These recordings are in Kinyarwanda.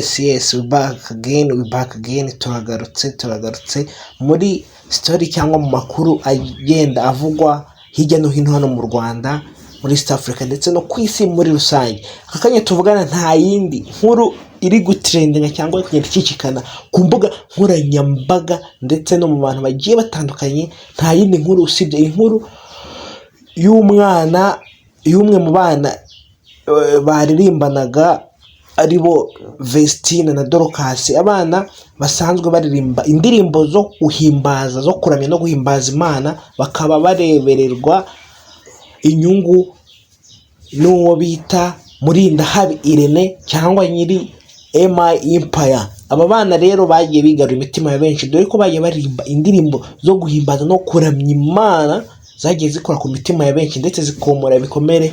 Yes, we back again, turagarutse muri story cyangwa mu makuru agenda avugwa hirya no hino hano mu Rwanda, muri East Africa ndetse no ku isi muri rusange. Akanya tuvugana nta yindi nkuru iri gutrendinga cyangwa kugenda ikikikana ku mbuga nkoranyambaga ndetse no mu bantu bagiye batandukanye, nta yindi nkuru usibye inkuru y'umwe mu bana baririmbanaga aribo Vestine na Dorcas, abana basanzwe baririmba indirimbo zo guhimbaza, zo kuramya no guhimbaza Imana, bakaba barebererwa inyungu n'uwo bita Murindahabi Irene cyangwa nyiri MI Empire. Aba bana rero bagiye bigarura imitima ya benshi, dore ko bagiye baririmba indirimbo zo guhimbaza no kuramya Imana zagiye zikora ku mitima ya benshi ndetse zikomora ibikomere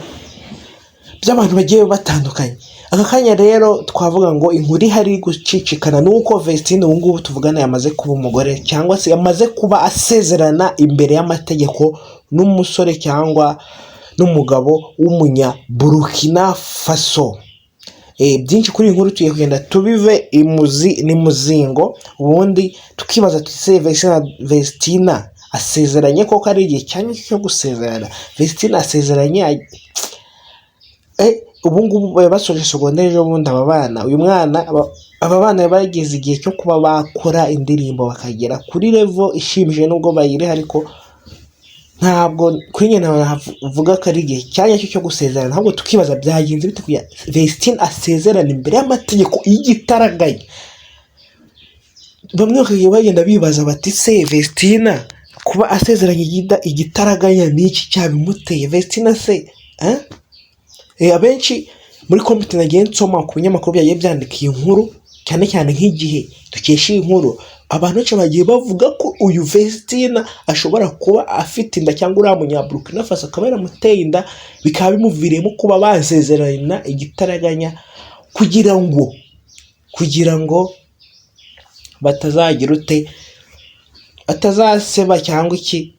by'abantu bagiye batandukanye. Aka kanya rero twavuga ngo inkuru ihari gucicikana nuko Vestine ubu ngubu tuvugana yamaze kuba umugore, cyangwa se yamaze kuba asezerana imbere y'amategeko n'umusore cyangwa n'umugabo w'umunya Burkina Faso. Byinshi kuri inkuru tugiye kugenda tubive imuzi n'imuzingo, ubundi tukibaza tuti Vestine asezeranye koko ari igihe cyane cyo gusezerana? Vestine asezeranye ubu ngubu basoje secondaire ejo bundi aba bana bageze igihe cyo kuba bakora indirimbo bakagera kuri level ishimije, nubwo bayire ariko ntabwo kuri nyine navuga ko ari igihe cyane cyo gusezerana. Ahubwo tukibaza byagenze bite kuya Vestine asezerana imbere y'amategeko y'igitaraganya. Bamwe bakagiye bagenda bibaza bati se Vestine kuba asezeranye igitaraganya n'iki cyabimuteye? Vestine se abenshi muri comment nagiye nsoma ku binyamakuru byagiye byandikiye inkuru, cyane cyane nk'igihe dukesha inkuru, abantu benshi bagiye bavuga ko uyu Vestine ashobora kuba afite inda cyangwa uriya munya Burkina Faso akaba yaramuteye inda, bikaba bimuviriyemo kuba basezerana igitaraganya kugira ngo batazagira atazaseba cyangwa iki,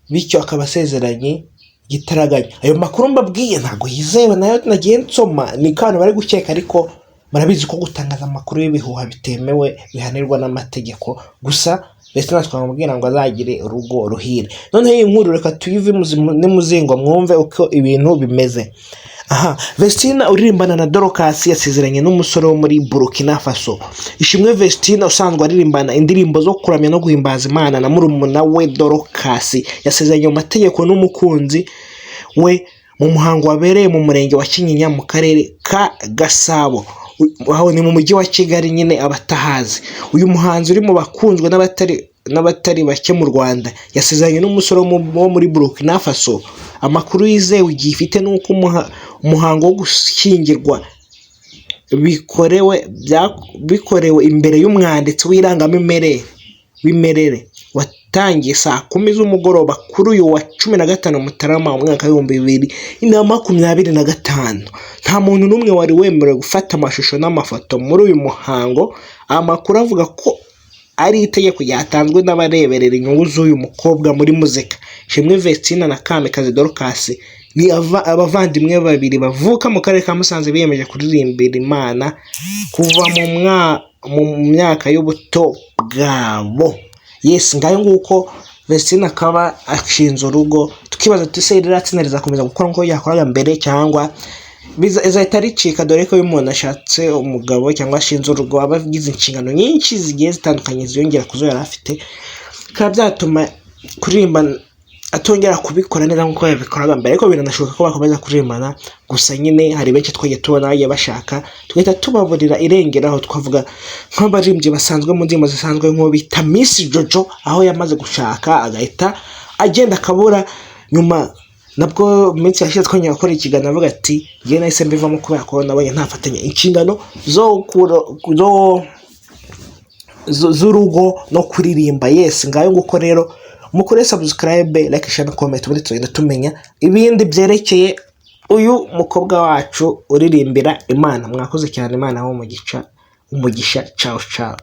bityo akaba asezeranye gitaraganya. Ayo makuru mbabwiye ntago yizewe, nayo nagiye nsoma, ni kantu bari gukeka, ariko marabizi ko gutangaza amakuru y'ibihuha bitemewe, bihanirwa n'amategeko. Gusa Vestine twamubwira ngo azagire urugo ruhire. None iyi nkuru reka tuyive n'imuzingo mwumve uko ibintu bimeze. Vestine uririmbana na Dorcas yasezeranye n'umusore wo muri Burkina Faso. Ishimwe Vestine usanzwe aririmbana indirimbo zo kuramya no guhimbaza Imana na murumuna we Dorcas yasezeranye mu mategeko n'umukunzi we mu muhango wabereye mu murenge wa Kinyinya mu karere ka Gasabo, aho ni mu mujyi wa Kigali nyine abatahazi. Uyu muhanzi uri mu bakunzwe n'abatari bake mu Rwanda yasezeranye n'umusore wo muri Burkina Faso. Amakuru yizewe gifite nuko umuhango wo gushyingirwa bikorewe imbere y'umwanditsi w'irangamimerere watangiye saa 10 z'umugoroba kuri uyu wa 15 Mutarama mu mwaka wa 2025. Nta muntu n'umwe wari wemerewe gufata amashusho n'amafoto muri uyu muhango. Amakuru avuga ko ari itegeko ryatanzwe n'abareberera inyungu z'uyu mukobwa muri muzika. Ishimwe Vestine na Kamikazi Dorcas ni abavandimwe babiri bavuka mu karere ka Musanze, biyemeje kuririmbira Imana kuva mu myaka y'ubuto bwabo. Yes, ngayo nguko Vestine akaba ashinze urugo. Tukibaza tuti se riratsinda rizakomeza gukora nko yakoraga mbere cyangwa izahita ricika, dore ko umuntu ashatse umugabo cyangwa ashinze urugo aba agize inshingano nyinshi zigiye zitandukanye ziyongera kuzo yari afite, bikaba byatuma kuririmba atongera kubikora neza nkuko yabikoraga mbere. Ariko biranashoboka ko bakomeza kuririmbana, gusa nyine hari benshi twagiye tubona bagiye bashaka, tugahita tubaburira irengeraho. Twavuga nk'abaririmbyi basanzwe mu ndirimbo zisanzwe nko bita Miss Jojo, aho yamaze gushaka agahita agenda akabura. Nyuma nabwo minsi yashize twongera gukora ikiganiro avuga ati ngiye nahise mbivamo kubera ko nabonye ntafatanya inshingano z'urugo no kuririmba. Yes, ngayo nguko rero mukore subscribe, like, share, comment, muri tugenda tumenya ibindi byerekeye uyu mukobwa wacu uririmbira Imana. Mwakoze cyane, Imana umugisha. Ciao ciao.